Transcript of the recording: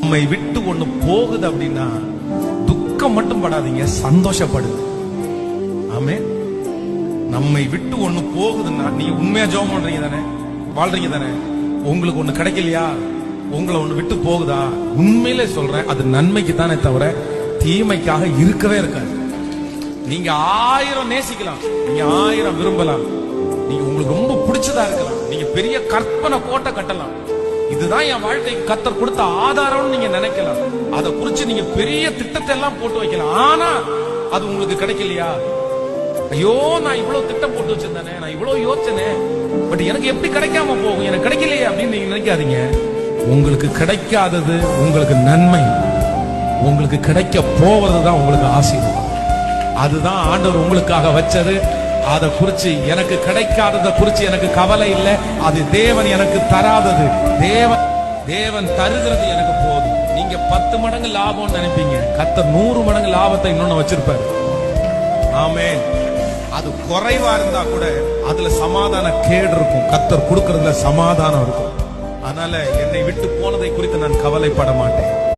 நம்மை விட்டு ஒண்ணு போகுது அப்படின்னா துக்கம் மட்டும் படாதீங்க, சந்தோஷப்படுது. ஆமே, நம்மை விட்டு ஒண்ணு போகுதுன்னா நீங்க உண்மையா ஜெபம் பண்றீங்க தானே, வாழ்றீங்க தானே. உங்களுக்கு ஒண்ணு கிடைக்கலையா, உங்களை ஒண்ணு விட்டு போகுதா, உண்மையிலே சொல்றேன், அது நன்மைக்கு தானே தவிர தீமைக்காக இருக்கவே இருக்காது. நீங்க 1000 நேசிக்கலாம், நீங்க 1000 விரும்பலாம், நீங்க உங்களுக்கு ரொம்ப பிடிச்சதா இருக்கலாம், நீங்க பெரிய கற்பனை கோட்டை கட்டலாம், இதுதான் என் வாழ்க்கைக்கு கர்த்தர் கொடுத்த ஆதாரம்னு நீங்க நினைக்கலாம், அதை குறிச்சு நீங்க பெரிய திட்டத்தை எல்லாம் போட்டு வைக்கலாம். ஆனா அது உங்களுக்கு கிடைக்கலையா, ஐயோ நான் இவ்வளவு திட்டம் போட்டு வச்சிருந்தேனே, நான் இவ்வளவு யோசிச்சனே, பட் எனக்கு எப்படி கிடைக்காம போகும், எனக்கு கிடைக்கலையே அப்படின்னு நீங்க நினைக்காதீங்க. உங்களுக்கு கிடைக்காதது உங்களுக்கு நன்மை, உங்களுக்கு கிடைக்க போவதுதான் உங்களுக்கு ஆசீர்வாதம். அதுதான் ஆண்டவர் உங்களுக்காக வச்சது. அதை குறிச்சு எனக்கு கிடைக்காததை குறிச்சு எனக்கு கவலை இல்லை. அது தேவன் எனக்கு தராதது, தேவன் தருகிறது எனக்கு போதும். நீங்க 10 மடங்கு லாபம் நினைப்பீங்க, கர்த்தர் 100 மடங்கு லாபத்தை இன்னொன்னு வச்சிருப்பாரு. ஆமென். அது குறைவா இருந்தா கூட அதுல சமாதான கேடு இருக்கும், கர்த்தர் கொடுக்கறதுல சமாதானம் இருக்கும். அதனால என்னை விட்டு போனதை குறித்து நான் கவலைப்பட மாட்டேன்.